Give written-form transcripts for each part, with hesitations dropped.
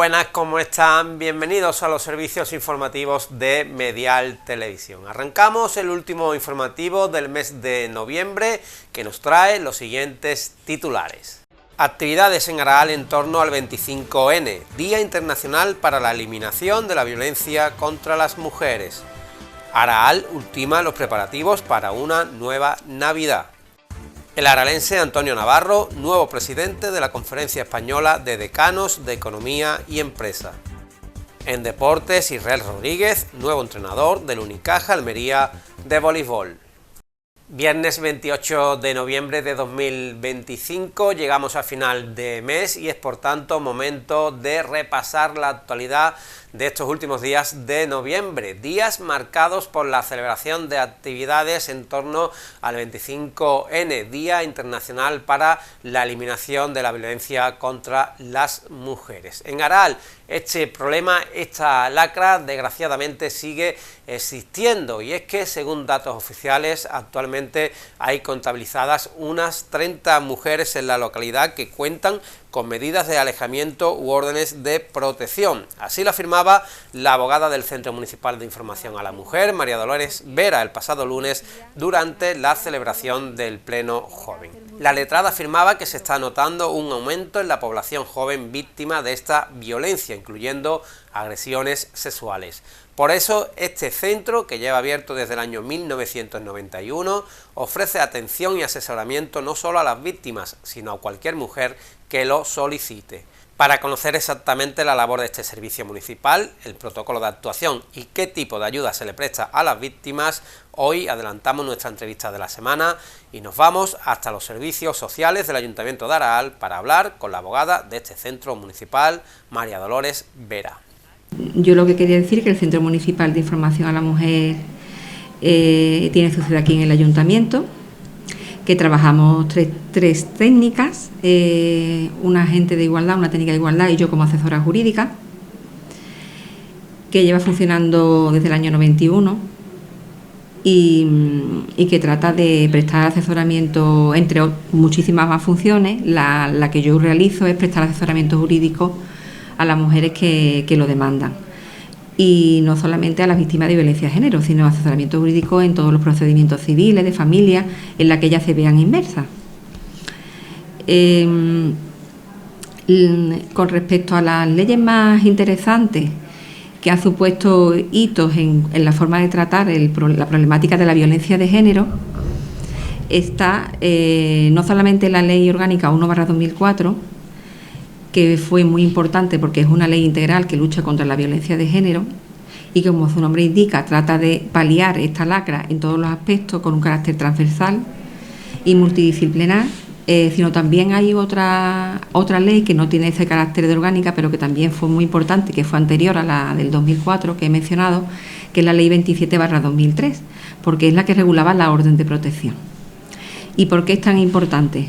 buenas, ¿cómo están? Bienvenidos a los servicios informativos de Medial Televisión. Arrancamos el último informativo del mes de noviembre, que nos trae los siguientes titulares. Actividades en Araal en torno al 25N, Día Internacional para la Eliminación de la Violencia contra las Mujeres. Araal ultima los preparativos para una nueva Navidad. El aralense Antonio Navarro, nuevo presidente de la Conferencia Española de Decanos de Economía y Empresa. En deportes, Israel Rodríguez, nuevo entrenador del Unicaja Almería de voleibol. Viernes 28 de noviembre de 2025, llegamos a final de mes y es por tanto momento de repasar la actualidad de estos últimos días de noviembre, días marcados por la celebración de actividades en torno al 25N, Día Internacional para la Eliminación de la Violencia contra las Mujeres. En Araal, este problema, esta lacra, desgraciadamente sigue existiendo, y es que según datos oficiales actualmente hay contabilizadas unas 30 mujeres en la localidad que cuentan con medidas de alejamiento u órdenes de protección. Así lo afirmaba la abogada del Centro Municipal de Información a la Mujer, María Dolores Vera, el pasado lunes durante la celebración del Pleno Joven. La letrada afirmaba que se está notando un aumento en la población joven víctima de esta violencia, incluyendo agresiones sexuales. Por eso, este centro, que lleva abierto desde el año 1991, ofrece atención y asesoramiento no solo a las víctimas, sino a cualquier mujer que lo solicite. Para conocer exactamente la labor de este servicio municipal, el protocolo de actuación y qué tipo de ayuda se le presta a las víctimas, hoy adelantamos nuestra entrevista de la semana y nos vamos hasta los servicios sociales del Ayuntamiento de Araal para hablar con la abogada de este centro municipal, María Dolores Vera. Yo lo que quería decir es que el Centro Municipal de Información a la Mujer tiene su sede aquí en el Ayuntamiento, que trabajamos tres técnicas, una agente de igualdad, una técnica de igualdad y yo como asesora jurídica, que lleva funcionando desde el año 91 y que trata de prestar asesoramiento, entre muchísimas más funciones. La que yo realizo es prestar asesoramiento jurídico a las mujeres que lo demandan, y no solamente a las víctimas de violencia de género, sino asesoramiento jurídico en todos los procedimientos civiles, de familia, en la que ellas se vean inmersas. Con respecto a las leyes más interesantes que han supuesto hitos en la forma de tratar la problemática de la violencia de género, está no solamente la Ley Orgánica 1/2004, que fue muy importante porque es una ley integral que lucha contra la violencia de género y que, como su nombre indica, trata de paliar esta lacra en todos los aspectos con un carácter transversal y multidisciplinar, sino también hay otra ley que no tiene ese carácter de orgánica, pero que también fue muy importante, que fue anterior a la del 2004 que he mencionado, que es la Ley 27/2003, porque es la que regulaba la orden de protección. ¿Y por qué es tan importante?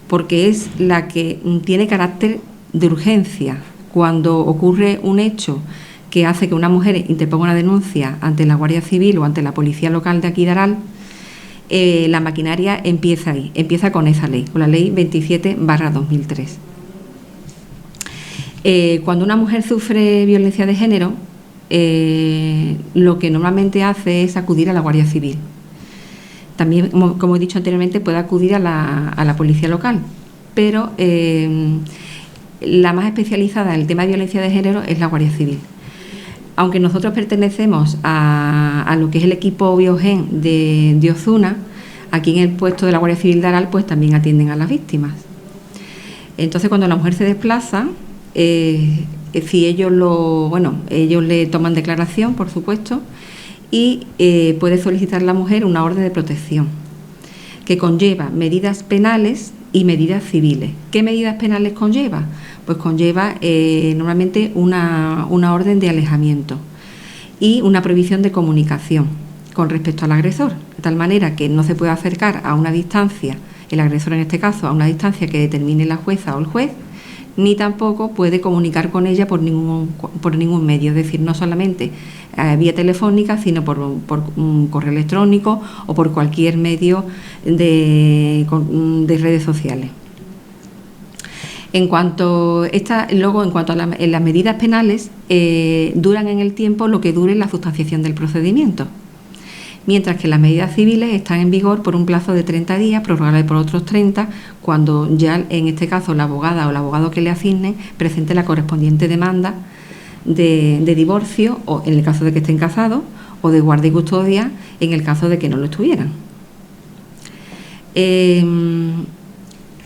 Porque es la que tiene carácter de urgencia. Cuando ocurre un hecho que hace que una mujer interponga una denuncia ante la Guardia Civil o ante la Policía Local de aquí de Araal, la maquinaria empieza ahí, empieza con esa ley, con la Ley 27/2003. Cuando una mujer sufre violencia de género, lo que normalmente hace es acudir a la Guardia Civil. También, como he dicho anteriormente, puede acudir a la Policía Local, pero la más especializada en el tema de violencia de género es la Guardia Civil. Aunque nosotros pertenecemos a lo que es el equipo Biogen de Ozuna, aquí en el puesto de la Guardia Civil de Araal pues también atienden a las víctimas. Entonces, cuando la mujer se desplaza, si ellos le toman declaración, por supuesto, y puede solicitar la mujer una orden de protección que conlleva medidas penales y medidas civiles. ¿Qué medidas penales conlleva? Pues conlleva normalmente una orden de alejamiento y una prohibición de comunicación con respecto al agresor, de tal manera que no se puede acercar a una distancia, el agresor en este caso, a una distancia que determine la jueza o el juez, ni tampoco puede comunicar con ella por ningún medio, es decir, no solamente vía telefónica, sino por un correo electrónico o por cualquier medio de redes sociales. Luego, en cuanto a en las medidas penales, duran en el tiempo lo que dure la sustanciación del procedimiento, mientras que las medidas civiles están en vigor por un plazo de 30 días, prorrogable por otros 30, cuando ya, en este caso, la abogada o el abogado que le asigne presente la correspondiente demanda de divorcio, o en el caso de que estén casados, o de guarda y custodia en el caso de que no lo estuvieran.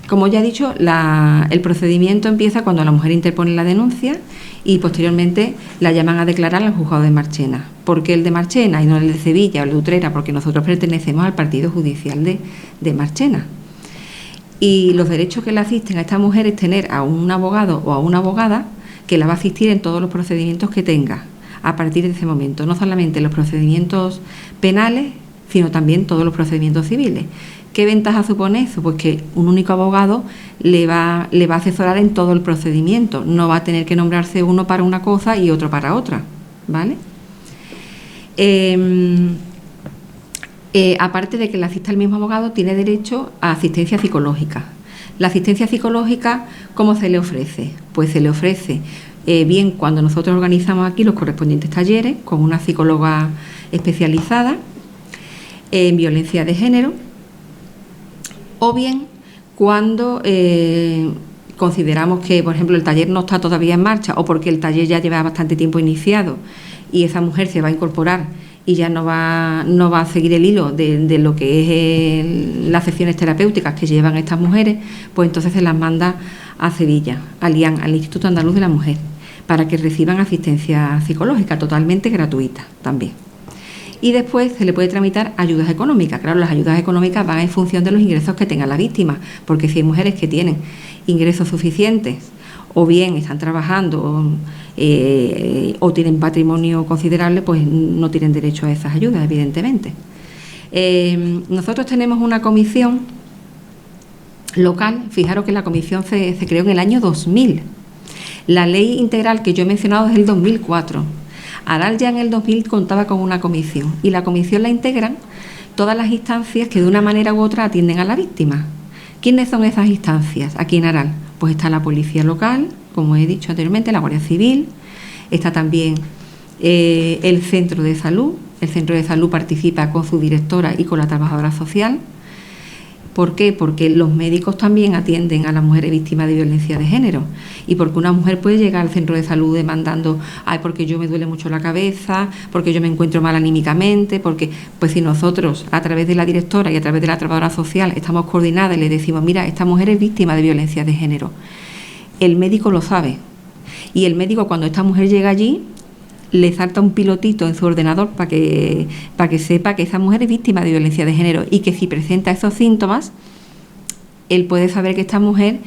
Como ya he dicho, el procedimiento empieza cuando la mujer interpone la denuncia y posteriormente la llaman a declarar al juzgado de Marchena. ¿Por qué el de Marchena y no el de Sevilla o el de Utrera? Porque nosotros pertenecemos al partido judicial de Marchena. Y los derechos que le asisten a esta mujer es tener a un abogado o a una abogada que la va a asistir en todos los procedimientos que tenga a partir de ese momento, no solamente los procedimientos penales, sino también todos los procedimientos civiles. ¿Qué ventaja supone eso? Pues que un único abogado le va a asesorar en todo el procedimiento, no va a tener que nombrarse uno para una cosa y otro para otra, ¿vale? Aparte de que le asista el mismo abogado, tiene derecho a asistencia psicológica. La asistencia psicológica, ¿cómo se le ofrece? Pues se le ofrece bien cuando nosotros organizamos aquí los correspondientes talleres con una psicóloga especializada en violencia de género, o bien cuando consideramos que, por ejemplo, el taller no está todavía en marcha o porque el taller ya lleva bastante tiempo iniciado y esa mujer se va a incorporar y ya no va a seguir el hilo de lo que es las sesiones terapéuticas que llevan estas mujeres, pues entonces se las manda a Sevilla, al IAN, al Instituto Andaluz de la Mujer, para que reciban asistencia psicológica totalmente gratuita también. Y después se le puede tramitar ayudas económicas. Claro, las ayudas económicas van en función de los ingresos que tenga la víctima, porque si hay mujeres que tienen ingresos suficientes o bien están trabajando o tienen patrimonio considerable, pues no tienen derecho a esas ayudas, evidentemente. Nosotros tenemos una comisión local. Fijaros que la comisión se creó en el año 2000. La ley integral que yo he mencionado es del 2004. Aral ya en el 2000 contaba con una comisión y la comisión la integran todas las instancias que de una manera u otra atienden a la víctima. ¿Quiénes son esas instancias aquí en Aral? Pues está la policía local, como he dicho anteriormente, la Guardia Civil, está también el centro de salud. El centro de salud participa con su directora y con la trabajadora social. ¿Por qué? Porque los médicos también atienden a las mujeres víctimas de violencia de género y porque una mujer puede llegar al centro de salud demandando, porque yo me duele mucho la cabeza, porque yo me encuentro mal anímicamente, porque pues si nosotros a través de la directora y a través de la trabajadora social estamos coordinadas y le decimos, mira, esta mujer es víctima de violencia de género, el médico lo sabe y el médico cuando esta mujer llega allí le salta un pilotito en su ordenador para que sepa que esa mujer es víctima de violencia de género y que si presenta esos síntomas, él puede saber que esta mujer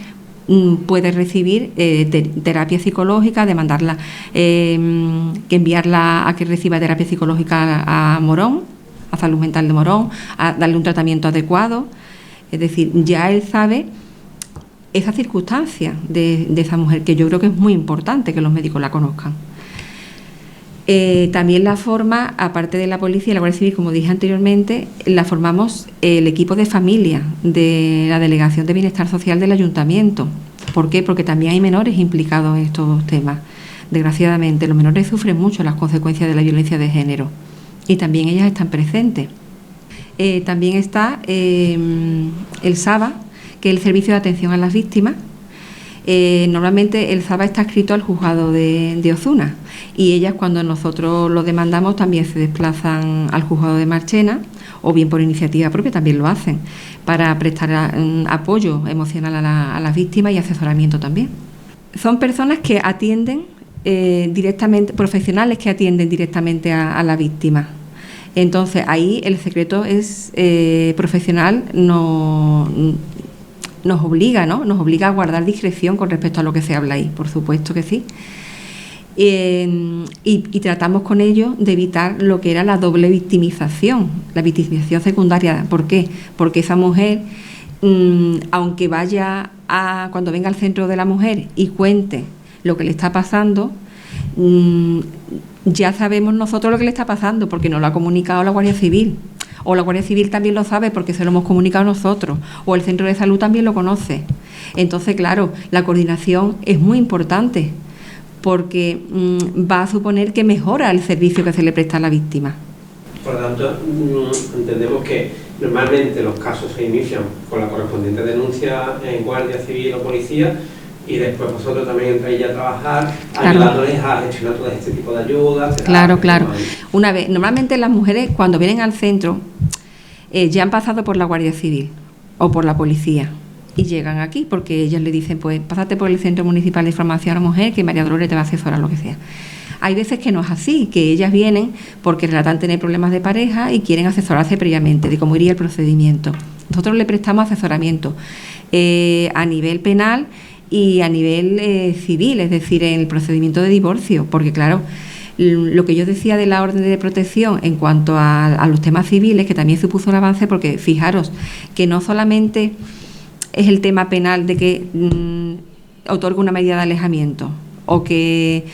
puede recibir terapia psicológica, de mandarla, que enviarla a que reciba terapia psicológica a Morón, a Salud Mental de Morón, a darle un tratamiento adecuado. Es decir, ya él sabe esa circunstancia de esa mujer, que yo creo que es muy importante que los médicos la conozcan. También la forma, aparte de la policía y la Guardia Civil, como dije anteriormente, la formamos el equipo de familia de la Delegación de Bienestar Social del Ayuntamiento. ¿Por qué? Porque también hay menores implicados en estos temas. Desgraciadamente, los menores sufren mucho las consecuencias de la violencia de género y también ellas están presentes. También está el SABA, que es el Servicio de Atención a las Víctimas. Normalmente el SABA está adscrito al juzgado de Ozuna y ellas, cuando nosotros lo demandamos, también se desplazan al juzgado de Marchena o bien por iniciativa propia también lo hacen para prestar apoyo emocional a las víctimas y asesoramiento también. Son personas que atienden directamente, profesionales que atienden directamente a la víctima. Entonces ahí el secreto es profesional, nos obliga, ¿no? Nos obliga a guardar discreción con respecto a lo que se habla ahí, por supuesto que sí. Y tratamos con ellos de evitar lo que era la doble victimización, la victimización secundaria. ¿Por qué? Porque esa mujer, aunque cuando venga al centro de la mujer y cuente lo que le está pasando, ya sabemos nosotros lo que le está pasando porque nos lo ha comunicado la Guardia Civil o la Guardia Civil también lo sabe porque se lo hemos comunicado nosotros, o el centro de salud también lo conoce. Entonces, claro, la coordinación es muy importante porque va a suponer que mejora el servicio que se le presta a la víctima. Por lo tanto, entendemos que normalmente los casos se inician con la correspondiente denuncia en Guardia Civil o Policía, y después vosotros también entráis ya a trabajar, ayudándoles a gestionar todo este tipo de ayudas. Claro. Normalmente las mujeres cuando vienen al centro ya han pasado por la Guardia Civil o por la Policía y llegan aquí porque ellas le dicen, pues pásate por el Centro Municipal de Información a la Mujer que María Dolores te va a asesorar, lo que sea. Hay veces que no es así, que ellas vienen porque relatan tener problemas de pareja y quieren asesorarse previamente de cómo iría el procedimiento. Nosotros le prestamos asesoramiento a nivel penal y a nivel civil, es decir, en el procedimiento de divorcio, porque claro, lo que yo decía de la orden de protección en cuanto a los temas civiles, que también supuso un avance, porque fijaros que no solamente es el tema penal de que otorga una medida de alejamiento o que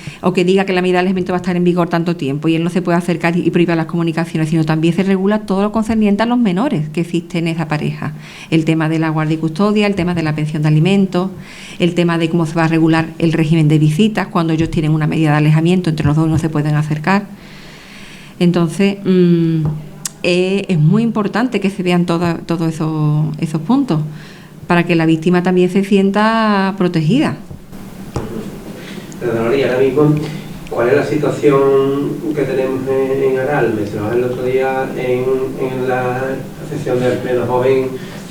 diga que la medida de alejamiento va a estar en vigor tanto tiempo y él no se puede acercar y prohíbe las comunicaciones, sino también se regula todo lo concerniente a los menores que existen en esa pareja. El tema de la guardia y custodia, el tema de la pensión de alimentos, el tema de cómo se va a regular el régimen de visitas cuando ellos tienen una medida de alejamiento entre los dos y no se pueden acercar. Entonces, es muy importante que se vean todos esos puntos para que la víctima también se sienta protegida. Pero, ahora mismo, ¿cuál es la situación que tenemos en Aral? Mencionabas el otro día en la sección de pleno joven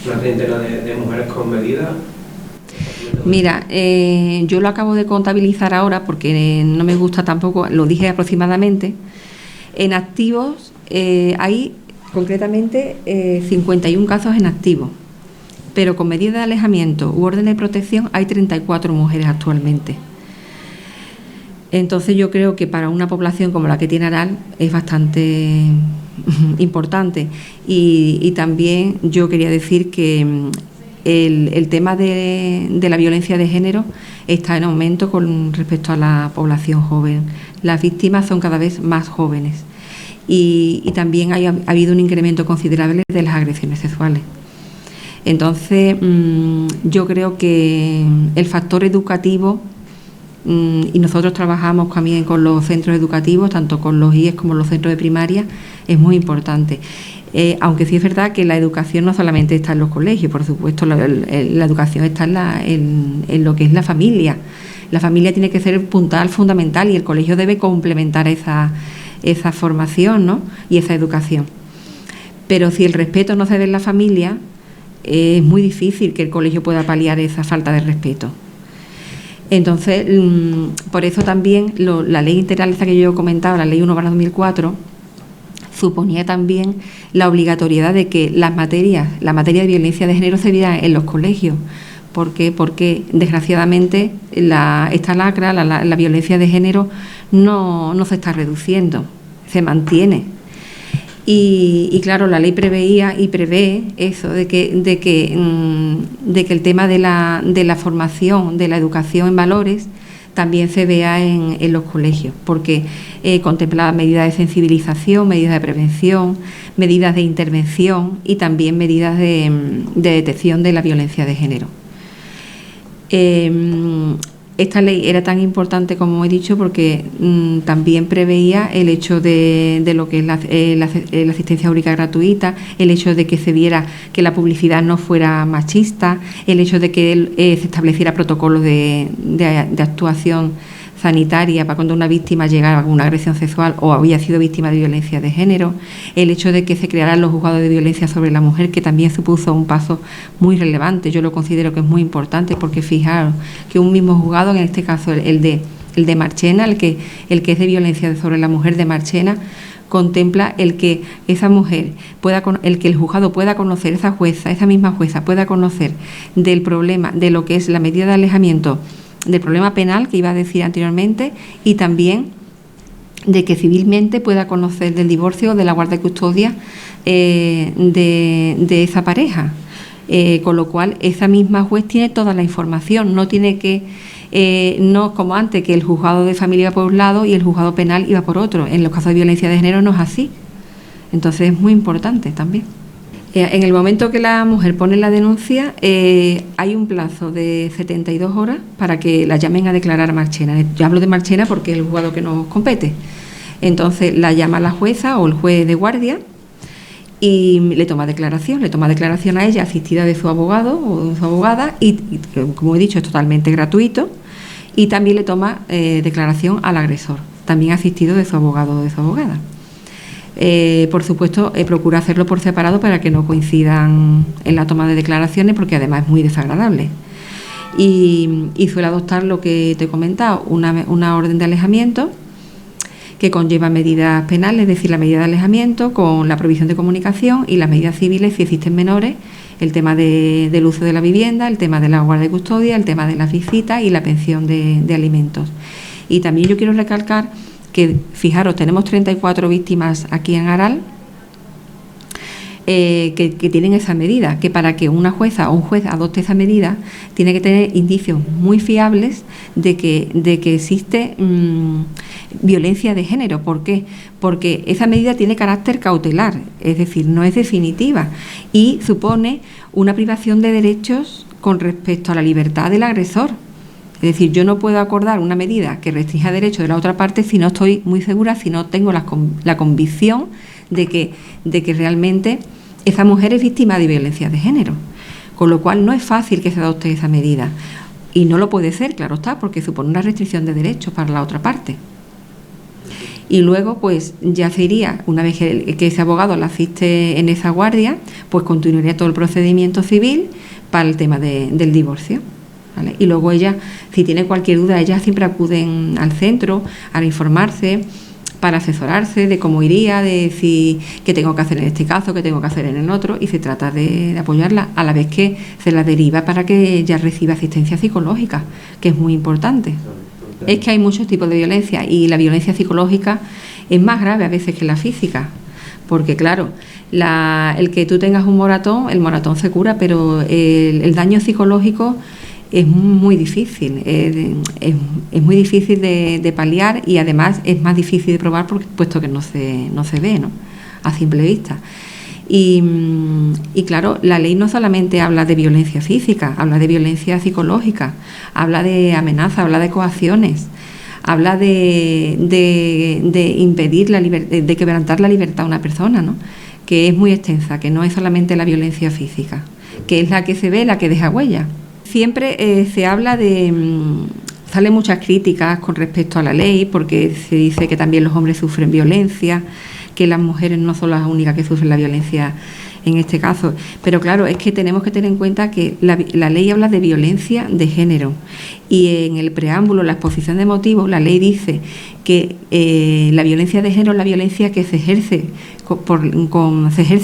una treintena de mujeres con medidas. Mira, yo lo acabo de contabilizar ahora porque no me gusta tampoco, lo dije aproximadamente. En activos hay concretamente 51 casos en activo, pero con medida de alejamiento u orden de protección hay 34 mujeres actualmente. Entonces yo creo que para una población como la que tiene Aral es bastante importante y también yo quería decir que el tema de la violencia de género está en aumento con respecto a la población joven. Las víctimas son cada vez más jóvenes y también ha habido un incremento considerable de las agresiones sexuales. Entonces yo creo que el factor educativo, y nosotros trabajamos también con los centros educativos, tanto con los IES como los centros de primaria, es muy importante. Aunque sí es verdad que la educación no solamente está en los colegios, por supuesto, la educación está en lo que es la familia. La familia tiene que ser el puntal fundamental y el colegio debe complementar esa formación, ¿no? Y esa educación. Pero si el respeto no se ve en la familia, es muy difícil que el colegio pueda paliar esa falta de respeto. Entonces, por eso también la ley integral esta que yo comentaba, la ley 1/2004, suponía también la obligatoriedad de que la materia de violencia de género se viera en los colegios. ¿Por qué? Porque desgraciadamente esta lacra, la violencia de género, no se está reduciendo, se mantiene. Y claro, la ley preveía y prevé eso de que el tema de la formación, de la educación en valores, también se vea en los colegios, porque contempla medidas de sensibilización, medidas de prevención, medidas de intervención y también medidas de detección de la violencia de género. Esta ley era tan importante, como he dicho, porque también preveía el hecho de lo que es la asistencia jurídica gratuita, el hecho de que se viera que la publicidad no fuera machista, el hecho de que se estableciera protocolos de actuación sanitaria para cuando una víctima llegara a una agresión sexual o había sido víctima de violencia de género, el hecho de que se crearan los juzgados de violencia sobre la mujer, que también supuso un paso muy relevante. Yo lo considero que es muy importante porque fijaros que un mismo juzgado, en este caso el de Marchena, el que es de violencia sobre la mujer de Marchena, contempla el que esa mujer el que el juzgado pueda conocer, esa misma jueza pueda conocer del problema, de lo que es la medida de alejamiento, del problema penal que iba a decir anteriormente, y también de que civilmente pueda conocer del divorcio o de la guarda y custodia de esa pareja. Con lo cual, esa misma juez tiene toda la información, no tiene que, no como antes, que el juzgado de familia iba por un lado y el juzgado penal iba por otro. En los casos de violencia de género no es así. Entonces es muy importante también. En el momento que la mujer pone la denuncia, hay un plazo de 72 horas para que la llamen a declarar a Marchena. Yo hablo de Marchena porque es el juzgado que nos compete. Entonces la llama la jueza o el juez de guardia y le toma declaración a ella asistida de su abogado o de su abogada y como he dicho, es totalmente gratuito, y también le toma declaración al agresor, también asistido de su abogado o de su abogada. Por supuesto, procura hacerlo por separado para que no coincidan en la toma de declaraciones, porque además es muy desagradable. Y suele adoptar lo que te he comentado, una orden de alejamiento que conlleva medidas penales, es decir, la medida de alejamiento con la prohibición de comunicación, y las medidas civiles si existen menores, el tema del uso de la vivienda, el tema de la guardia y custodia, el tema de las visitas y la pensión de alimentos. Y también yo quiero recalcar que, fijaros, tenemos 34 víctimas aquí en Aral que tienen esa medida, que para que una jueza o un juez adopte esa medida tiene que tener indicios muy fiables de que existe violencia de género. ¿Por qué? Porque esa medida tiene carácter cautelar, es decir, no es definitiva y supone una privación de derechos con respecto a la libertad del agresor. Es decir, yo no puedo acordar una medida que restrinja derechos de la otra parte si no estoy muy segura, si no tengo la convicción de que realmente esa mujer es víctima de violencia de género. Con lo cual no es fácil que se adopte esa medida. Y no lo puede ser, claro está, porque supone una restricción de derechos para la otra parte. Y luego, pues ya se iría, una vez que ese abogado la asiste en esa guardia, pues continuaría todo el procedimiento civil para el tema del divorcio. ¿Vale? Y luego ella, si tiene cualquier duda, ellas siempre acuden al centro a informarse, para asesorarse de cómo iría, de si qué tengo que hacer en este caso, qué tengo que hacer en el otro, y se trata de apoyarla a la vez que se la deriva para que ella reciba asistencia psicológica, que es muy importante. Es que hay muchos tipos de violencia y la violencia psicológica es más grave a veces que la física, porque claro, el que tú tengas un moratón, el moratón se cura, pero el daño psicológico es muy difícil, es muy difícil de paliar y además es más difícil de probar puesto que no se ve, ¿no?, a simple vista. Y claro, la ley no solamente habla de violencia física, habla de violencia psicológica, habla de amenaza, habla de coacciones, habla de impedir de quebrantar la libertad a una persona, ¿no?, que es muy extensa, que no es solamente la violencia física, que es la que se ve, la que deja huella. Siempre se habla salen muchas críticas con respecto a la ley, porque se dice que también los hombres sufren violencia, que las mujeres no son las únicas que sufren la violencia en este caso. Pero claro, es que tenemos que tener en cuenta que la ley habla de violencia de género y en el preámbulo, la exposición de motivos, la ley dice que la violencia de género es la violencia que se ejerce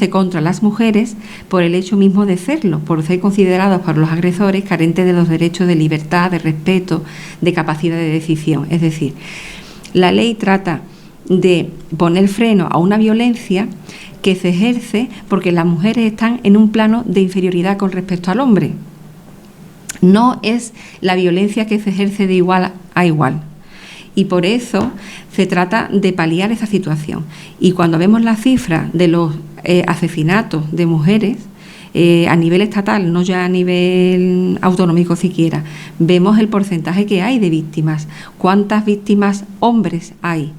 contra las mujeres por el hecho mismo de serlo, por ser considerados por los agresores carentes de los derechos de libertad, de respeto, de capacidad de decisión. Es decir, la ley trata de poner freno a una violencia que se ejerce porque las mujeres están en un plano de inferioridad con respecto al hombre. No es la violencia que se ejerce de igual a igual. Y por eso se trata de paliar esa situación. Y cuando vemos la cifra de los asesinatos de mujeres a nivel estatal, no ya a nivel autonómico siquiera, vemos el porcentaje que hay de víctimas. ¿Cuántas víctimas hombres hay?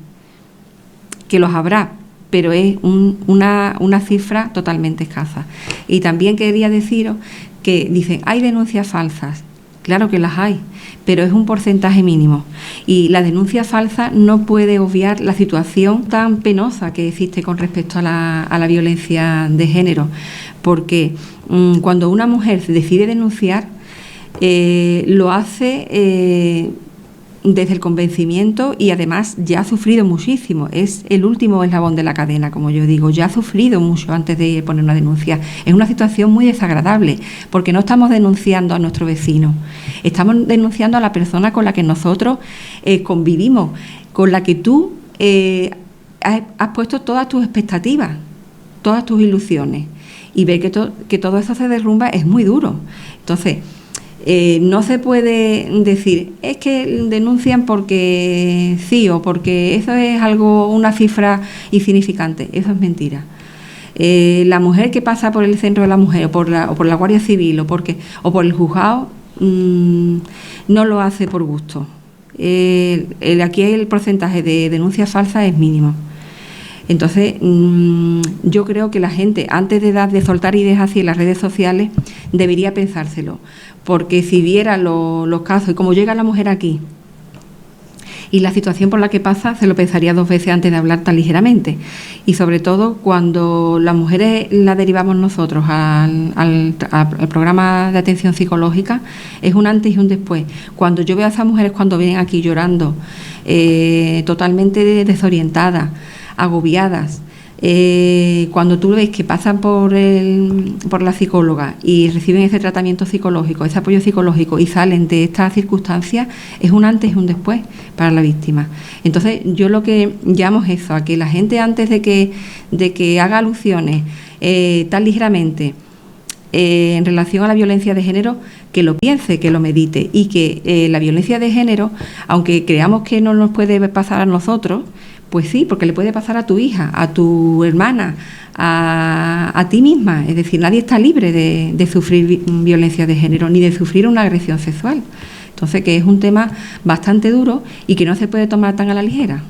Que los habrá, pero es una cifra totalmente escasa. Y también quería deciros que dicen, hay denuncias falsas. Claro que las hay, pero es un porcentaje mínimo. Y la denuncia falsa no puede obviar la situación tan penosa que existe con respecto a la violencia de género, porque cuando una mujer decide denunciar, lo hace desde el convencimiento y además ya ha sufrido muchísimo. Es el último eslabón de la cadena, como yo digo, ya ha sufrido mucho antes de poner una denuncia. Es una situación muy desagradable porque no estamos denunciando a nuestro vecino, estamos denunciando a la persona con la que nosotros convivimos, con la que tú has puesto todas tus expectativas, todas tus ilusiones, y ver que todo eso se derrumba es muy duro. Entonces, no se puede decir, es que denuncian porque sí o porque eso es una cifra insignificante. Eso es mentira. La mujer que pasa por el centro de la mujer o por la Guardia Civil o por el juzgado no lo hace por gusto. Aquí el porcentaje de denuncias falsas es mínimo. Entonces, yo creo que la gente, antes de soltar ideas así en las redes sociales, debería pensárselo, porque si viera los casos y cómo llega la mujer aquí y la situación por la que pasa, se lo pensaría 2 veces antes de hablar tan ligeramente. Y sobre todo cuando las mujeres las derivamos nosotros al programa de atención psicológica, es un antes y un después. Cuando yo veo a esas mujeres cuando vienen aquí llorando, totalmente desorientadas, agobiadas, cuando tú ves que pasan por la psicóloga y reciben ese tratamiento psicológico, ese apoyo psicológico y salen de estas circunstancias, es un antes y un después para la víctima. Entonces yo lo que llamo es eso, a que la gente antes de que haga alusiones tan ligeramente en relación a la violencia de género, que lo piense, que lo medite, y que la violencia de género, aunque creamos que no nos puede pasar a nosotros, pues sí, porque le puede pasar a tu hija, a tu hermana, a ti misma. Es decir, nadie está libre de sufrir violencia de género ni de sufrir una agresión sexual. Entonces, que es un tema bastante duro y que no se puede tomar tan a la ligera.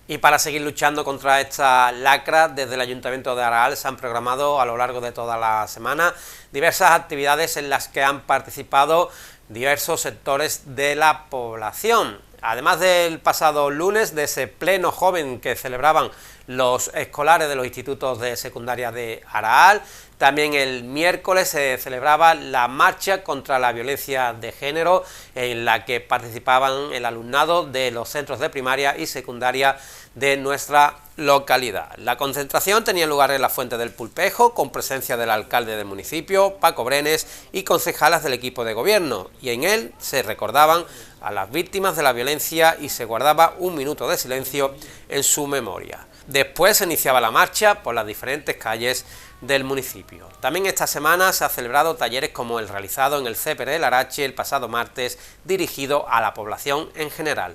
Y para seguir luchando contra esta lacra, desde el Ayuntamiento de Araal se han programado a lo largo de toda la semana diversas actividades en las que han participado diversos sectores de la población. Además del pasado lunes, de ese pleno joven que celebraban los escolares de los institutos de secundaria de Araal, también el miércoles se celebraba la marcha contra la violencia de género, en la que participaban el alumnado de los centros de primaria y secundaria de nuestra localidad. La concentración tenía lugar en la Fuente del Pulpejo, con presencia del alcalde del municipio, Paco Brenes, y concejalas del equipo de gobierno, y en él se recordaban a las víctimas de la violencia y se guardaba un minuto de silencio en su memoria. Después se iniciaba la marcha por las diferentes calles del municipio. También esta semana se ha celebrado talleres como el realizado en el CPR de Larache el pasado martes, dirigido a la población en general.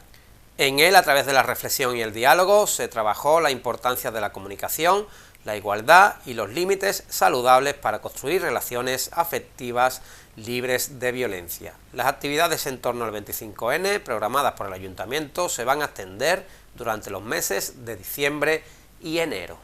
En él, a través de la reflexión y el diálogo, se trabajó la importancia de la comunicación, la igualdad y los límites saludables para construir relaciones afectivas libres de violencia. Las actividades en torno al 25N, programadas por el Ayuntamiento, se van a extender durante los meses de diciembre y enero.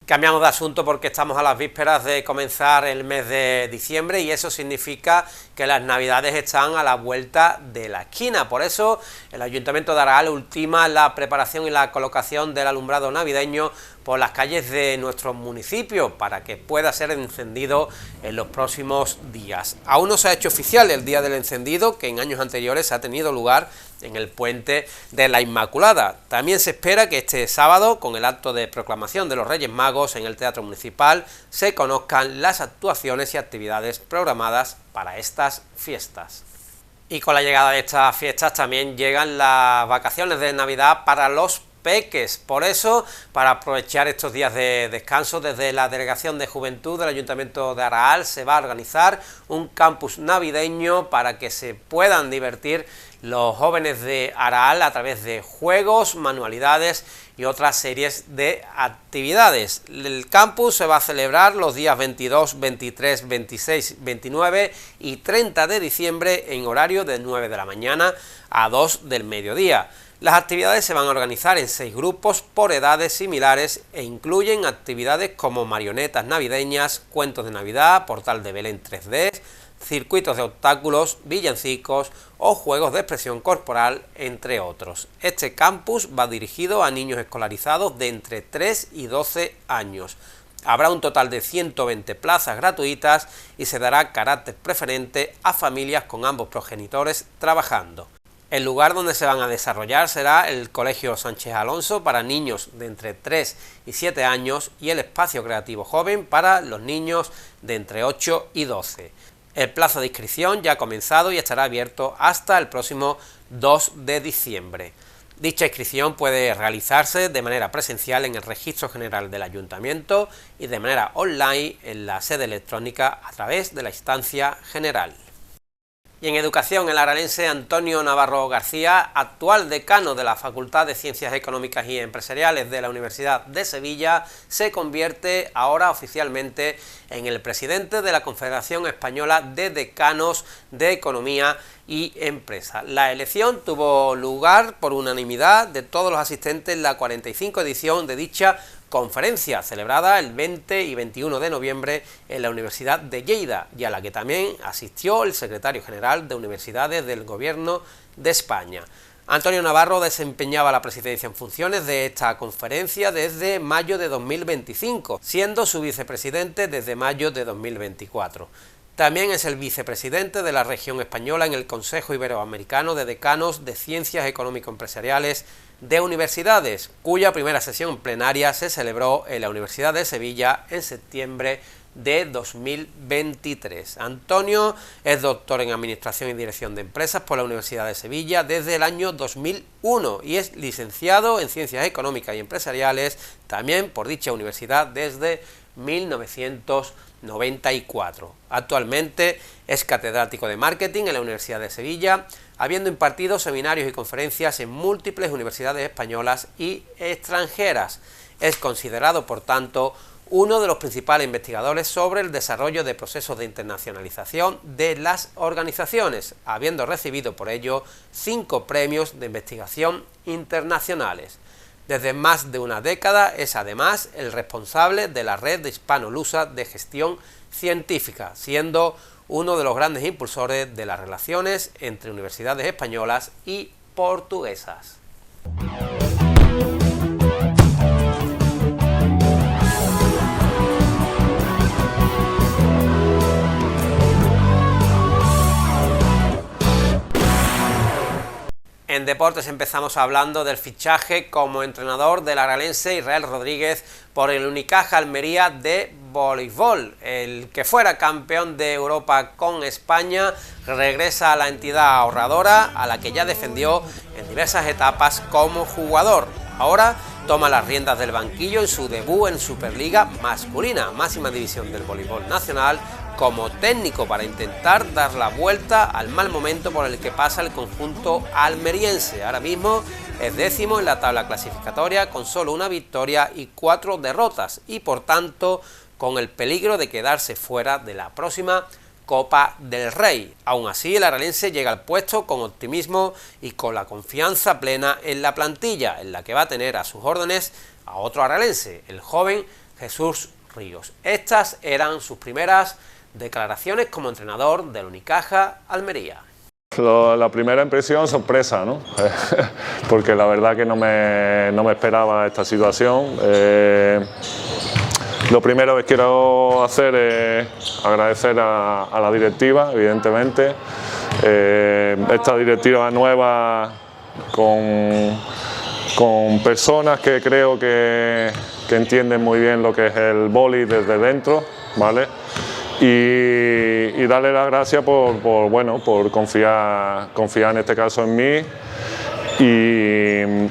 Cambiamos de asunto porque estamos a las vísperas de comenzar el mes de diciembre y eso significa que las navidades están a la vuelta de la esquina. Por eso el Ayuntamiento de Araal ultima la preparación y la colocación del alumbrado navideño por las calles de nuestro municipio para que pueda ser encendido en los próximos días. Aún no se ha hecho oficial el día del encendido, que en años anteriores ha tenido lugar en el Puente de la Inmaculada. También se espera que este sábado, con el acto de proclamación de los Reyes Magos en el Teatro Municipal, se conozcan las actuaciones y actividades programadas para estas fiestas. Y con la llegada de estas fiestas también llegan las vacaciones de Navidad para los peques. Por eso, para aprovechar estos días de descanso, desde la Delegación de Juventud del Ayuntamiento de Araal se va a organizar un campus navideño para que se puedan divertir los jóvenes de Araal a través de juegos, manualidades y otras series de actividades. El campus se va a celebrar los días 22, 23, 26, 29 y 30 de diciembre en horario de 9 de la mañana a 2 del mediodía. Las actividades se van a organizar en 6 grupos por edades similares e incluyen actividades como marionetas navideñas, cuentos de Navidad, portal de Belén 3D, circuitos de obstáculos, villancicos o juegos de expresión corporal, entre otros. Este campus va dirigido a niños escolarizados de entre 3 y 12 años. Habrá un total de 120 plazas gratuitas y se dará carácter preferente a familias con ambos progenitores trabajando. El lugar donde se van a desarrollar será el Colegio Sánchez Alonso para niños de entre 3 y 7 años y el Espacio Creativo Joven para los niños de entre 8 y 12. El plazo de inscripción ya ha comenzado y estará abierto hasta el próximo 2 de diciembre. Dicha inscripción puede realizarse de manera presencial en el Registro General del Ayuntamiento y de manera online en la sede electrónica a través de la instancia general. Y en educación, el aralense Antonio Navarro García, actual decano de la Facultad de Ciencias Económicas y Empresariales de la Universidad de Sevilla, se convierte ahora oficialmente en el presidente de la Confederación Española de Decanos de Economía y Empresa. La elección tuvo lugar por unanimidad de todos los asistentes en la 45 edición de dicha conferencia, celebrada el 20 y 21 de noviembre en la Universidad de Lleida, y a la que también asistió el secretario general de Universidades del Gobierno de España. Antonio Navarro desempeñaba la presidencia en funciones de esta conferencia desde mayo de 2025, siendo su vicepresidente desde mayo de 2024. También es el vicepresidente de la región española en el Consejo Iberoamericano de Decanos de Ciencias Económico-Empresariales de Universidades, cuya primera sesión plenaria se celebró en la Universidad de Sevilla en septiembre de 2023. Antonio es doctor en Administración y Dirección de Empresas por la Universidad de Sevilla desde el año 2001 y es licenciado en Ciencias Económicas y Empresariales también por dicha universidad desde 1994. Actualmente es catedrático de Marketing en la Universidad de Sevilla, habiendo impartido seminarios y conferencias en múltiples universidades españolas y extranjeras. Es considerado, por tanto, uno de los principales investigadores sobre el desarrollo de procesos de internacionalización de las organizaciones, habiendo recibido por ello 5 premios de investigación internacionales. Desde más de una década es además el responsable de la red de hispano-lusa de gestión científica, siendo uno de los grandes impulsores de las relaciones entre universidades españolas y portuguesas. En deportes empezamos hablando del fichaje como entrenador del aralense Israel Rodríguez por el Unicaja Almería de voleibol. El que fuera campeón de Europa con España regresa a la entidad ahorradora a la que ya defendió en diversas etapas como jugador. Ahora toma las riendas del banquillo en su debut en Superliga masculina, máxima división del voleibol nacional, como técnico para intentar dar la vuelta al mal momento por el que pasa el conjunto almeriense. Ahora mismo es 10º en la tabla clasificatoria con solo una victoria y 4 derrotas y por tanto con el peligro de quedarse fuera de la próxima Copa del Rey. Aún así, el aralense llega al puesto con optimismo y con la confianza plena en la plantilla, en la que va a tener a sus órdenes a otro aralense, el joven Jesús Ríos. Estas eran sus primeras declaraciones como entrenador del Unicaja Almería. La primera impresión, sorpresa, ¿no? Porque la verdad que no me esperaba esta situación. Lo primero que quiero hacer es agradecer a la directiva, evidentemente. Esta directiva nueva con personas que creo que entienden muy bien lo que es el vóley desde dentro, ¿vale? Y darle las gracias por confiar en este caso en mí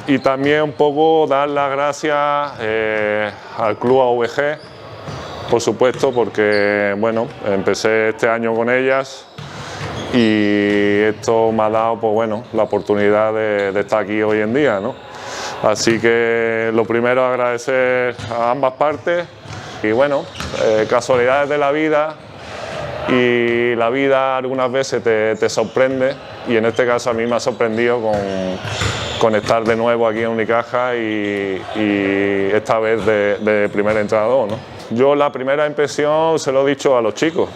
y también un poco dar las gracias al Club AVG, por supuesto, porque bueno, empecé este año con ellas y esto me ha dado la oportunidad de estar aquí hoy en día, ¿no? Así que lo primero, agradecer a ambas partes. Y bueno, casualidades de la vida y la vida algunas veces te sorprende y en este caso a mí me ha sorprendido con estar de nuevo aquí en Unicaja y esta vez de primer entrenador, ¿no? Yo la primera impresión se lo he dicho a los chicos,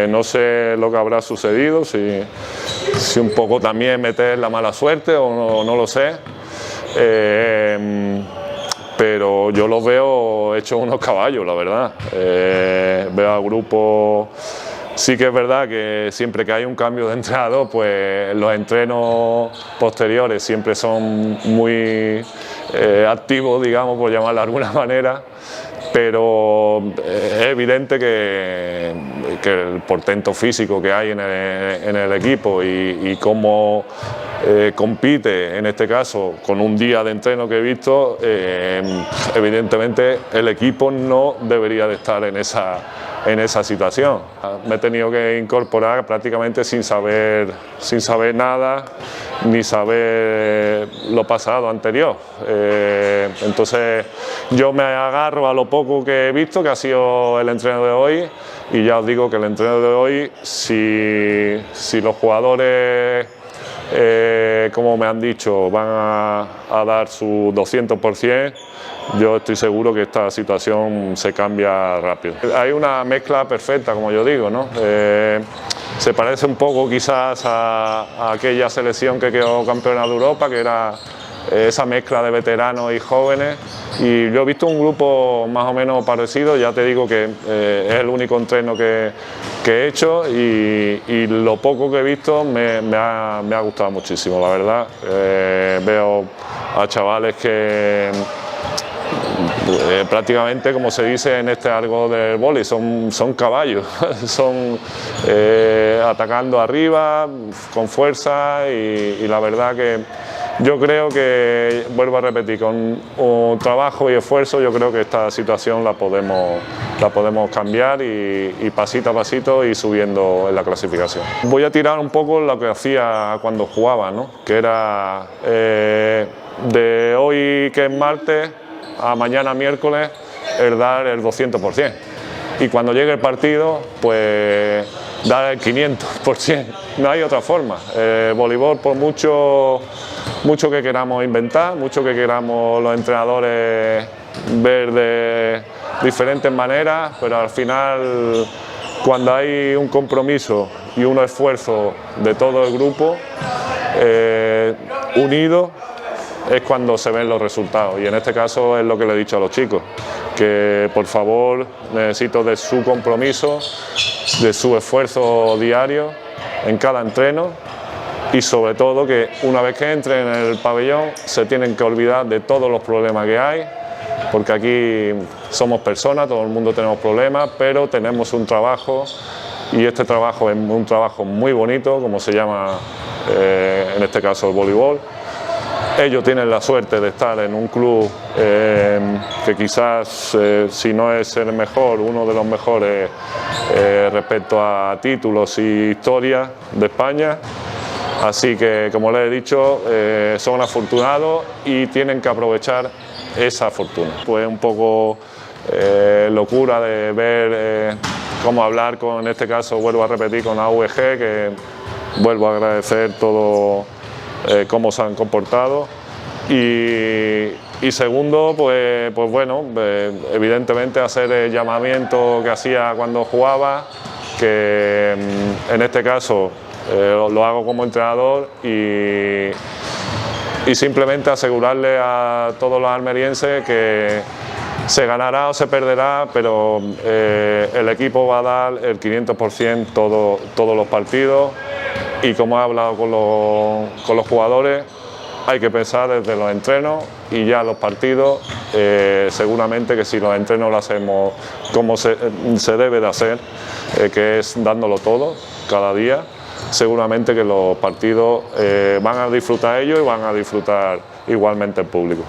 no sé lo que habrá sucedido, si un poco también meter la mala suerte o no lo sé. Pero yo los veo hechos unos caballos, la verdad. Veo al grupo, sí que es verdad que siempre que hay un cambio de entrenador, pues los entrenos posteriores siempre son muy activos, digamos, por llamarlo de alguna manera, pero es evidente que el portento físico que hay en el equipo y cómo compite, en este caso, con un día de entreno que he visto, evidentemente el equipo no debería de estar en esa en esa situación. Me he tenido que incorporar prácticamente sin saber nada, ni saber lo pasado anterior. Entonces yo me agarro a lo poco que he visto, que ha sido el entreno de hoy, y ya os digo que el entreno de hoy, si los jugadores, como me han dicho, van a dar su 200%, yo estoy seguro que esta situación se cambia rápido. Hay una mezcla perfecta, como yo digo, ¿no? Se parece un poco quizás a aquella selección que quedó campeona de Europa, que era esa mezcla de veteranos y jóvenes, y yo he visto un grupo más o menos parecido. Ya te digo que es el único entreno que he hecho, y lo poco que he visto me ha gustado muchísimo, la verdad. Veo a chavales que prácticamente, como se dice en este argot del vóley, son caballos, son atacando arriba con fuerza, y la verdad que yo creo que, vuelvo a repetir, con un trabajo y esfuerzo, yo creo que esta situación la podemos cambiar, y pasito a pasito ir subiendo en la clasificación. Voy a tirar un poco lo que hacía cuando jugaba, ¿no? Que era de hoy, que es martes, a mañana miércoles, el dar el 200%, y cuando llegue el partido, pues dar el 500%, no hay otra forma. Voleibol, por mucho que queramos inventar, mucho que queramos los entrenadores ver de diferentes maneras, pero al final, cuando hay un compromiso y un esfuerzo de todo el grupo unido, es cuando se ven los resultados, y en este caso es lo que le he dicho a los chicos, que por favor necesito de su compromiso, de su esfuerzo diario en cada entreno, y sobre todo que una vez que entren en el pabellón se tienen que olvidar de todos los problemas que hay, porque aquí somos personas, todo el mundo tenemos problemas, pero tenemos un trabajo, y este trabajo es un trabajo muy bonito, como se llama en este caso el voleibol. Ellos tienen la suerte de estar en un club que quizás, si no es el mejor, uno de los mejores respecto a títulos y historia de España. Así que, como les he dicho, son afortunados y tienen que aprovechar esa fortuna. Pues un poco locura de ver cómo hablar con, en este caso, vuelvo a repetir, con AVG, que vuelvo a agradecer todo cómo se han comportado, y segundo, pues bueno, evidentemente hacer el llamamiento que hacía cuando jugaba, que en este caso lo hago como entrenador, y simplemente asegurarle a todos los almerienses que se ganará o se perderá, pero el equipo va a dar el 500% todos los partidos. Y como he hablado con los jugadores, hay que pensar desde los entrenos, y ya los partidos, seguramente que si los entrenos lo hacemos como se debe de hacer, que es dándolo todo cada día, seguramente que los partidos van a disfrutar ellos y van a disfrutar igualmente el público.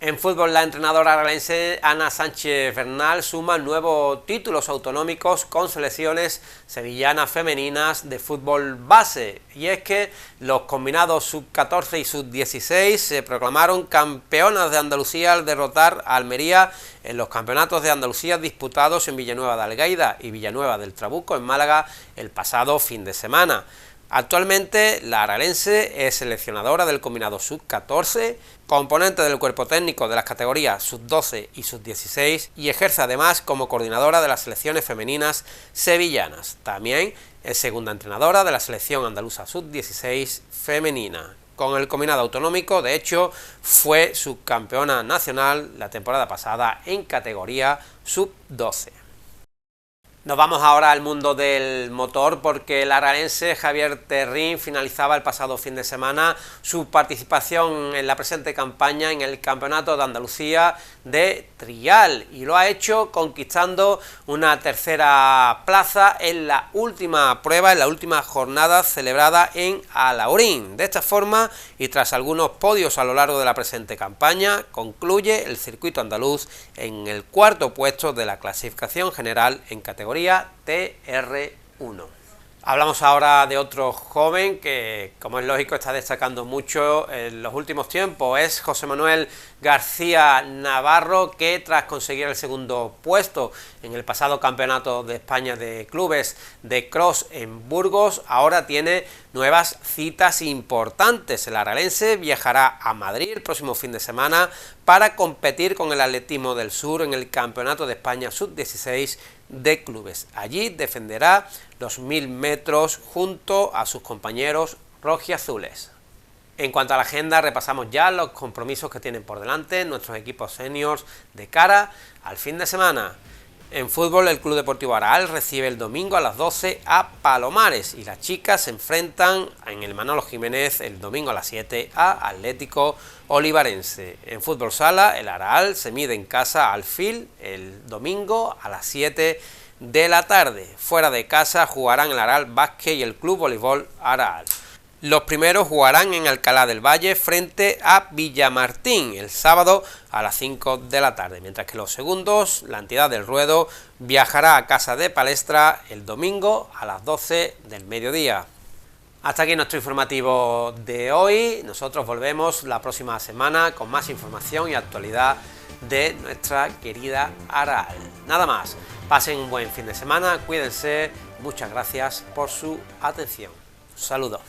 En fútbol, la entrenadora aralense Ana Sánchez Bernal suma nuevos títulos autonómicos con selecciones sevillanas femeninas de fútbol base, y es que los combinados sub-14 y sub-16 se proclamaron campeonas de Andalucía al derrotar a Almería en los campeonatos de Andalucía disputados en Villanueva de Algaida y Villanueva del Trabuco en Málaga el pasado fin de semana. Actualmente la aralense es seleccionadora del combinado sub-14, componente del cuerpo técnico de las categorías sub-12 y sub-16, y ejerce además como coordinadora de las selecciones femeninas sevillanas. También es segunda entrenadora de la selección andaluza sub-16 femenina. Con el combinado autonómico, de hecho, fue subcampeona nacional la temporada pasada en categoría sub-12. Nos vamos ahora al mundo del motor, porque el aralense Javier Terrín finalizaba el pasado fin de semana su participación en la presente campaña en el Campeonato de Andalucía de Trial, y lo ha hecho conquistando una tercera plaza en la última prueba, en la última jornada celebrada en Alhaurín. De esta forma, y tras algunos podios a lo largo de la presente campaña, concluye el circuito andaluz en el cuarto puesto de la clasificación general en categoría categoría TR1. Hablamos ahora de otro joven que, como es lógico, está destacando mucho en los últimos tiempos. Es José Manuel García Navarro, que tras conseguir el segundo puesto en el pasado Campeonato de España de Clubes de Cross en Burgos, ahora tiene nuevas citas importantes. El aralense viajará a Madrid el próximo fin de semana para competir con el Atletismo del Sur en el Campeonato de España Sub-16 de clubes. Allí defenderá los 1000 metros junto a sus compañeros rojiazules. En cuanto a la agenda, repasamos ya los compromisos que tienen por delante nuestros equipos seniors de cara al fin de semana. En fútbol, el Club Deportivo Araal recibe el domingo a las 12 a Palomares y las chicas se enfrentan en el Manolo Jiménez el domingo a las 7 a Atlético Olivarense. En fútbol sala, el Araal se mide en casa al Fil el domingo a las 7 de la tarde. Fuera de casa jugarán el Araal Básquet y el Club Voleibol Araal. Los primeros jugarán en Alcalá del Valle frente a Villamartín el sábado a las 5 de la tarde, mientras que los segundos, la entidad del Ruedo, viajará a Casa de Palestra el domingo a las 12 del mediodía. Hasta aquí nuestro informativo de hoy. Nosotros volvemos la próxima semana con más información y actualidad de nuestra querida Araal. Nada más, pasen un buen fin de semana, cuídense, muchas gracias por su atención. Saludos.